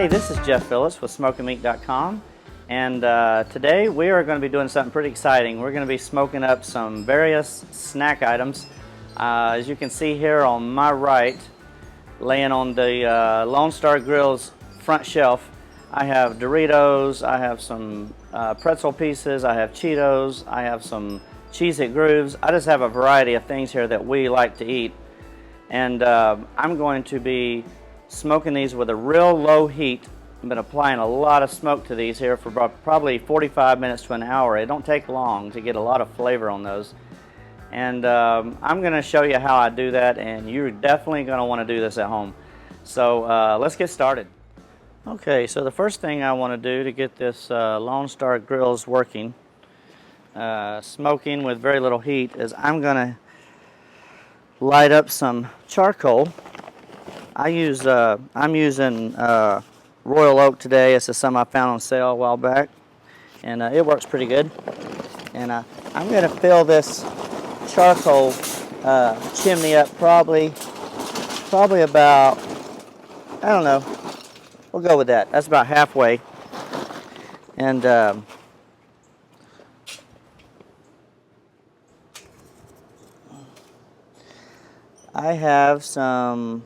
Hey, this is Jeff Phillips with SmokingMeat.com, and today we are going to be doing something pretty exciting. We're going to be smoking up some various snack items. As you can see here on my right, laying on the Lone Star Grill's front shelf, I have Doritos, I have some pretzel pieces, I have Cheetos, I have some Cheez-It Grooves. I just have a variety of things here that we like to eat, and I'm going to be smoking these with a real low heat. I've been applying a lot of smoke to these here for probably 45 minutes to an hour. It don't take long to get a lot of flavor on those. And I'm going to show you how I do that, and you're definitely going to want to do this at home. So let's get started. Okay, so the first thing I want to do to get this Lone Star Grills working, smoking with very little heat, is I'm going to light up some charcoal. I'm using Royal Oak today. It's some I found on sale a while back, and it works pretty good. And I'm going to fill this charcoal chimney up probably about, I don't know, we'll go with that. That's about halfway. And I have some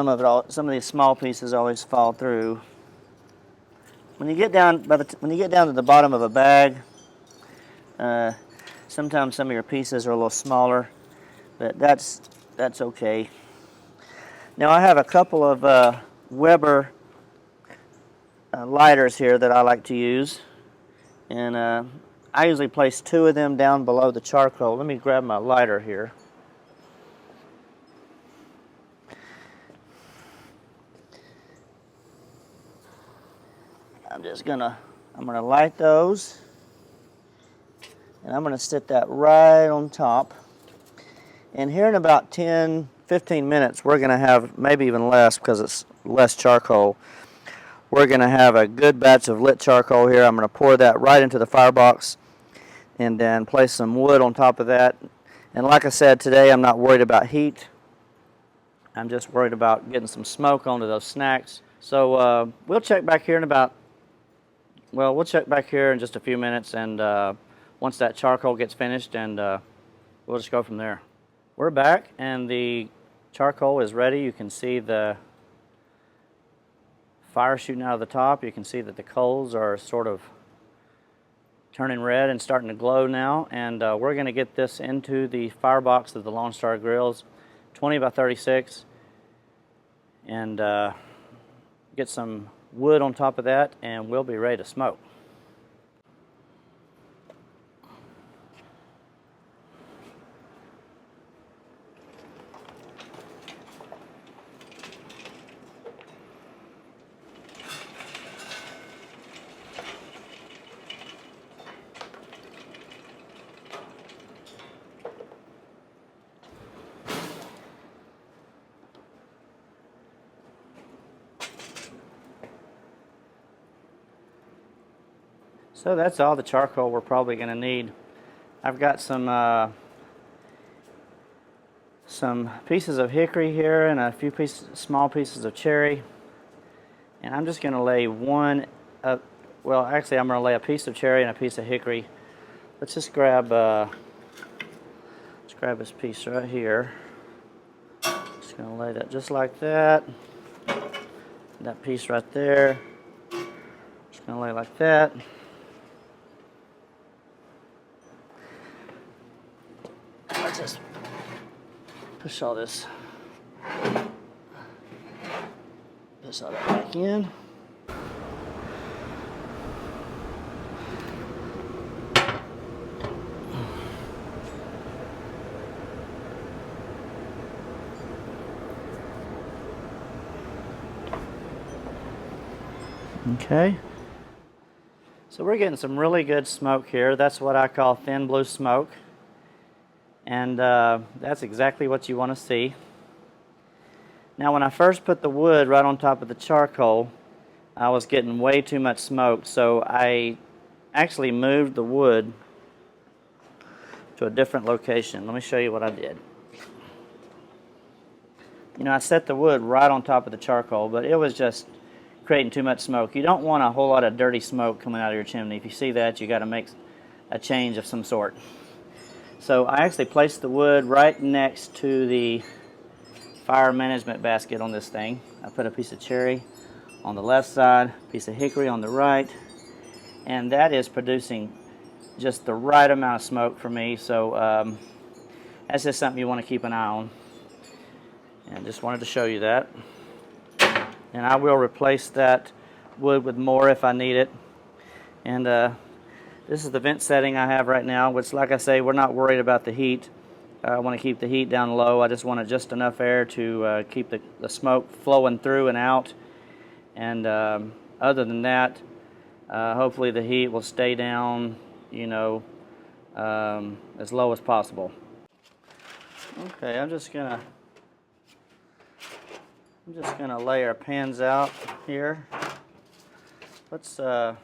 of these small pieces always fall through. When you get down to the bottom of a bag, sometimes some of your pieces are a little smaller, but that's okay. Now I have a couple of Weber lighters here that I like to use, and I usually place 2 of them down below the charcoal. Let me grab my lighter here. I'm gonna light those, and I'm gonna sit that right on top. And here in about 10-15 minutes, we're gonna have, maybe even less because it's less charcoal, we're gonna have a good batch of lit charcoal here. I'm gonna pour that right into the firebox and then place some wood on top of that. And like I said, today I'm not worried about heat. I'm just worried about getting some smoke onto those snacks. So we'll check back here in just a few minutes, and once that charcoal gets finished, and we'll just go from there. We're back, and the charcoal is ready. You can see the fire shooting out of the top. You can see that the coals are sort of turning red and starting to glow now, and we're going to get this into the firebox of the Lone Star Grills, 20 by 36, and get some wood on top of that, and we'll be ready to smoke. So that's all the charcoal we're probably going to need. I've got some pieces of hickory here and a few small pieces of cherry. And I'm just going to lay one up. Well, actually, I'm going to lay a piece of cherry and a piece of hickory. Let's just grab this piece right here. Just going to lay that just like that. That piece right there. Just going to lay like that. Let's just push all that back in. Okay. So we're getting some really good smoke here. That's what I call thin blue smoke. And that's exactly what you want to see. Now, when I first put the wood right on top of the charcoal, I was getting way too much smoke, so I actually moved the wood to a different location. Let me show you what I did. you know, I set the wood right on top of the charcoal, but it was just creating too much smoke. You don't want a whole lot of dirty smoke coming out of your chimney. If you see that, you got to make a change of some sort. So I actually placed the wood right next to the fire management basket on this thing. I put a piece of cherry on the left side, a piece of hickory on the right, and that is producing just the right amount of smoke for me. So that's just something you want to keep an eye on. And just wanted to show you that. And I will replace that wood with more if I need it. And this is the vent setting I have right now, which, like I say, we're not worried about the heat. I want to keep the heat down low. I just wanted just enough air to keep the smoke flowing through and out. And other than that, hopefully the heat will stay down, you know, as low as possible. Okay, I'm just gonna lay our pans out here. Let's lay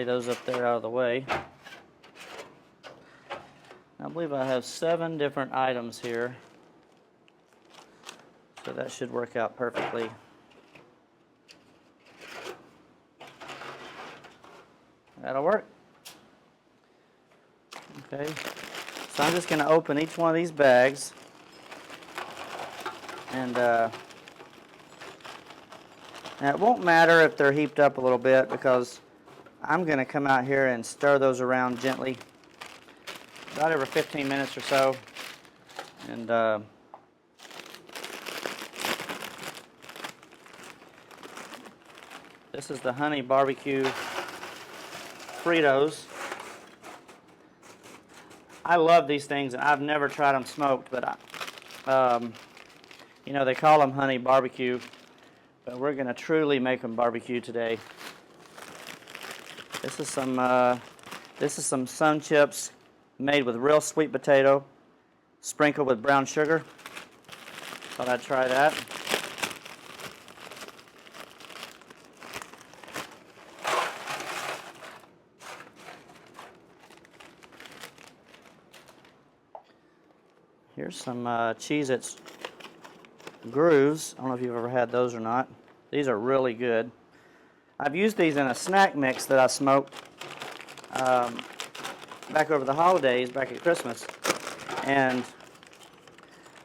those up there out of the way. I believe I have 7 different items here, so that should work out perfectly. That'll work. Okay, so I'm just going to open each one of these bags, and it won't matter if they're heaped up a little bit, because I'm going to come out here and stir those around gently about every 15 minutes or so. And this is the honey barbecue Fritos. I love these things, and I've never tried them smoked, but you know, they call them honey barbecue, but we're going to truly make them barbecue today. This is some sun chips made with real sweet potato, sprinkled with brown sugar. Thought I'd try that. Here's some Cheez-Its grooves. I don't know if you've ever had those or not. These are really good. I've used these in a snack mix that I smoked back over the holidays, back at Christmas. And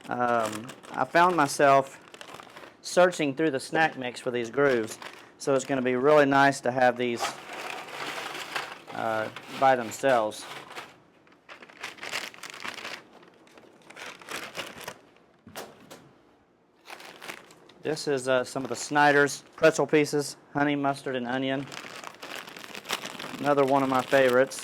I found myself searching through the snack mix for these grooves. So it's going to be really nice to have these by themselves. This is some of the Snyder's pretzel pieces, honey, mustard, and onion. Another one of my favorites.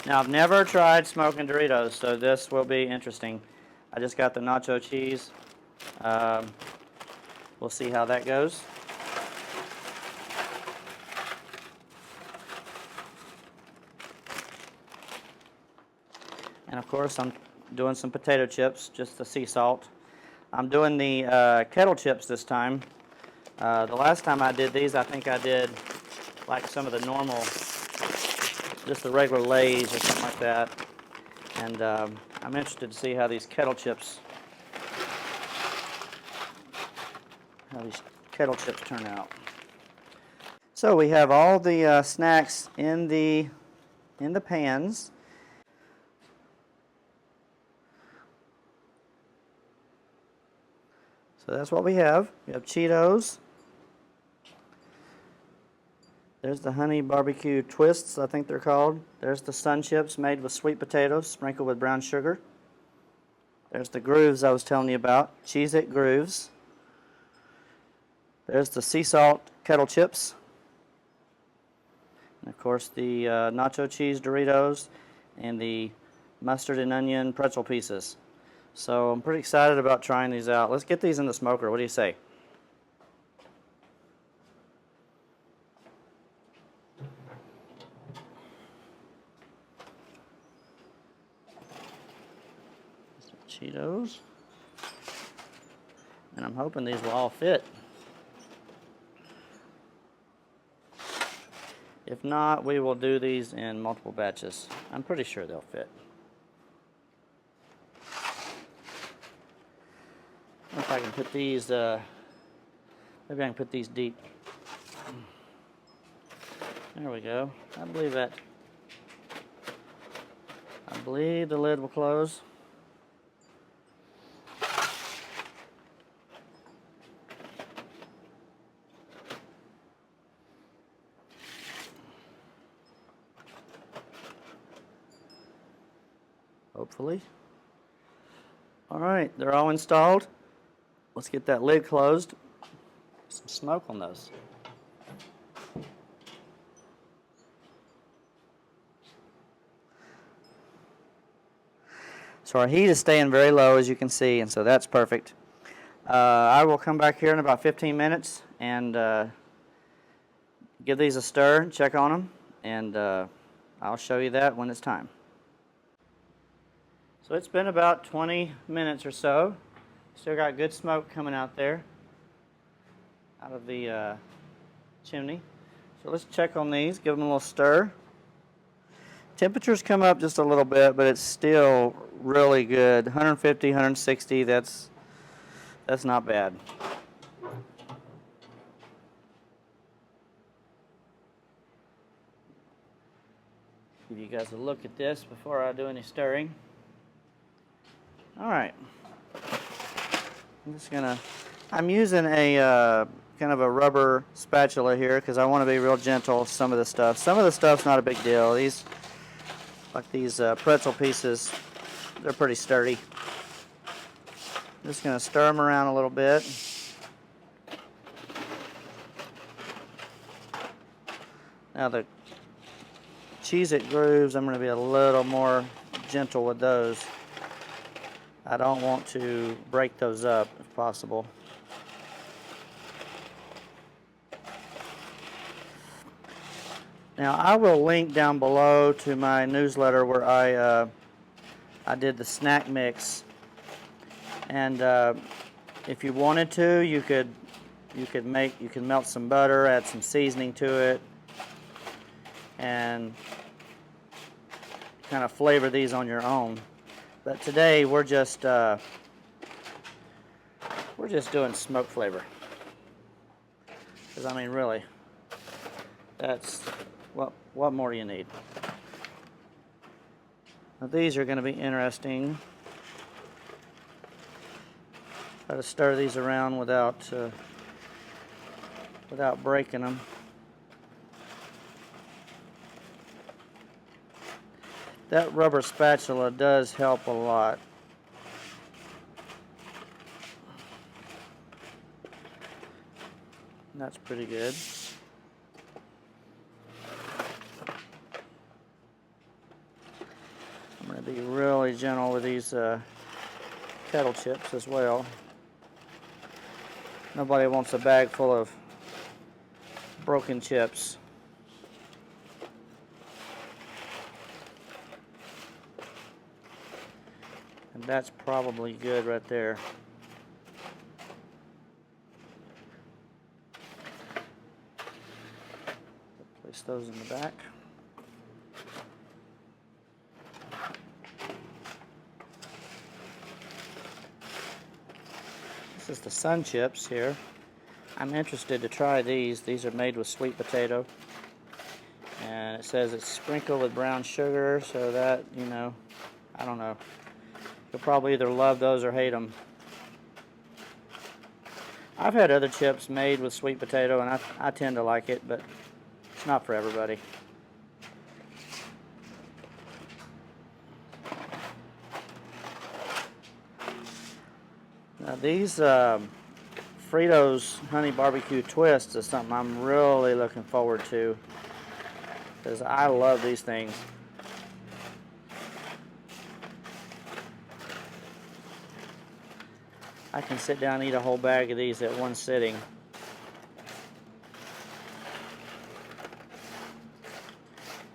Now, I've never tried smoking Doritos, so this will be interesting. I just got the nacho cheese. We'll see how that goes. And of course, I'm doing some potato chips, just the sea salt. I'm doing the Kettle chips this time. The last time I did these, I think I did like some of the normal, just the regular Lay's or something like that. And I'm interested to see how these Kettle chips, turn out. So we have all the snacks in the pans. So that's what we have. We have Cheetos. There's the honey barbecue twists, I think they're called. There's the sun chips made with sweet potatoes sprinkled with brown sugar. There's the grooves I was telling you about, Cheez-It grooves. There's the sea salt Kettle chips. And of course the nacho cheese Doritos and the mustard and onion pretzel pieces. So I'm pretty excited about trying these out. Let's get these in the smoker. What do you say? Cheetos. And I'm hoping these will all fit. If not, we will do these in multiple batches. I'm pretty sure they'll fit. If I can put these, maybe I can put these deep. There we go. I believe the lid will close. Hopefully. All right, they're all installed. Let's get that lid closed. Some smoke on those. So our heat is staying very low, as you can see, and so that's perfect. I will come back here in about 15 minutes and give these a stir, check on them, and I'll show you that when it's time. So it's been about 20 minutes or so. Still got good smoke coming out there, out of the chimney. So let's check on these, give them a little stir. Temperatures come up just a little bit, but it's still really good. 150, 160, that's not bad. Give you guys a look at this before I do any stirring. All right. I'm using a kind of a rubber spatula here because I want to be real gentle with some of the stuff. Some of the stuff's not a big deal. These pretzel pieces, they're pretty sturdy. I'm just going to stir them around a little bit. Now the Cheez-It grooves, I'm going to be a little more gentle with those. I don't want to break those up if possible. Now I will link down below to my newsletter where I did the snack mix, and if you wanted to, you can melt some butter, add some seasoning to it, and kind of flavor these on your own. But today we're just doing smoke flavor. Because I mean, really, that's what more do you need? Now these are going to be interesting. Try to stir these around without breaking them. That rubber spatula does help a lot. That's pretty good. I'm going to be really gentle with these Kettle chips as well. Nobody wants a bag full of broken chips. And that's probably good right there. Place those in the back. This is the Sun Chips here. I'm interested to try these. These are made with sweet potato. And it says it's sprinkled with brown sugar, so that, you know, I don't know. You'll probably either love those or hate them. I've had other chips made with sweet potato, and I tend to like it, but it's not for everybody. Now these Fritos honey barbecue twists is something I'm really looking forward to, because I love these things. I can sit down and eat a whole bag of these at one sitting.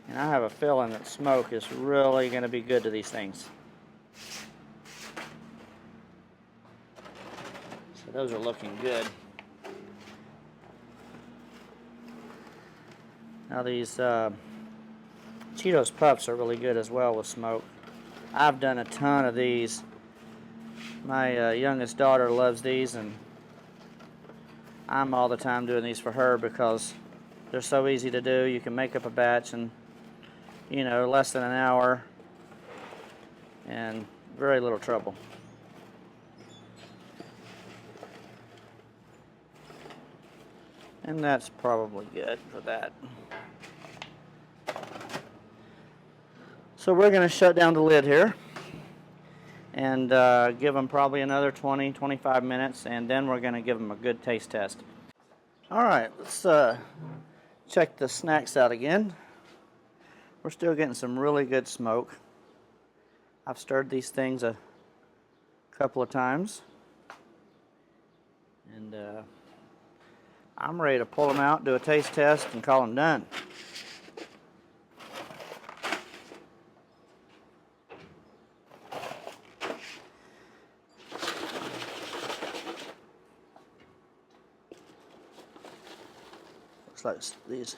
And I have a feeling that smoke is really going to be good to these things. So those are looking good. Now these Cheetos Puffs are really good as well with smoke. I've done a ton of these. My youngest daughter loves these, and I'm all the time doing these for her because they're so easy to do. You can make up a batch in, you know, less than an hour and very little trouble. And that's probably good for that. So we're going to shut down the lid here and give them probably another 20-25 minutes, and then we're going to give them a good taste test. All right, let's check the snacks out again. We're still getting some really good smoke. I've stirred these things a couple of times, and I'm ready to pull them out, do a taste test, and call them done. Looks like these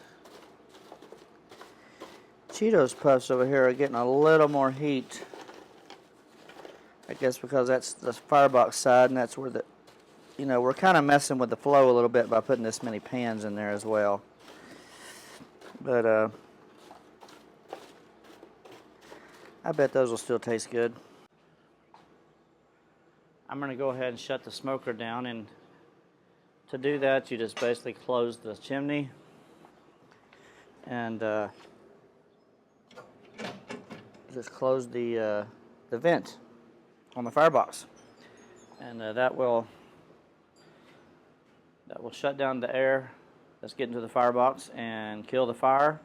Cheetos Puffs over here are getting a little more heat. I guess because that's the firebox side, and that's where the, you know, we're kind of messing with the flow a little bit by putting this many pans in there as well. But I bet those will still taste good. I'm going to go ahead and shut the smoker down, and to do that you just basically close the chimney and just close the vent on the firebox, and that will shut down the air that's getting to the firebox and kill the fire,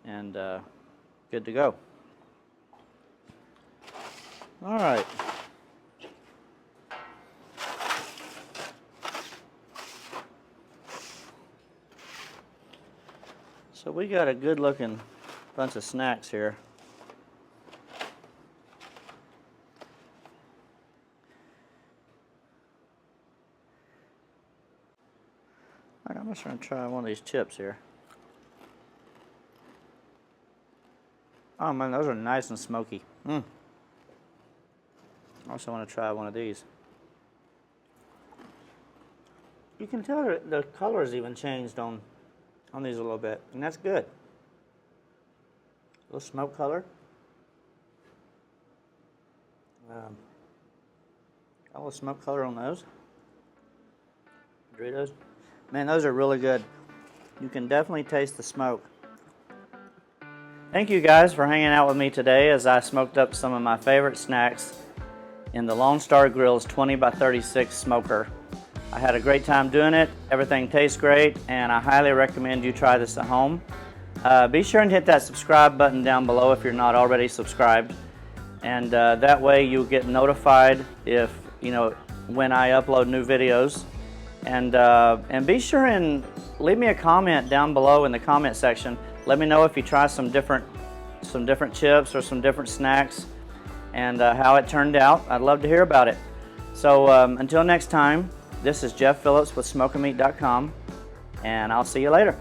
and good to go. All right. So we got a good looking bunch of snacks here. I'm just going to try one of these chips here. Oh man, those are nice and smoky. I also want to try one of these. You can tell the color's even changed on these a little bit, and that's good. A little smoke color. A little smoke color on those. Doritos. Man, those are really good. You can definitely taste the smoke. Thank you guys for hanging out with me today as I smoked up some of my favorite snacks in the Lone Star Grill's 20x36 smoker. I had a great time doing it. Everything tastes great, and I highly recommend you try this at home. Be sure and hit that subscribe button down below if you're not already subscribed, and that way you'll get notified if, you know, when I upload new videos. And be sure and leave me a comment down below in the comment section. Let me know if you try some different chips or some different snacks, and how it turned out. I'd love to hear about it. So until next time, this is Jeff Phillips with SmokingMeat.com, and I'll see you later.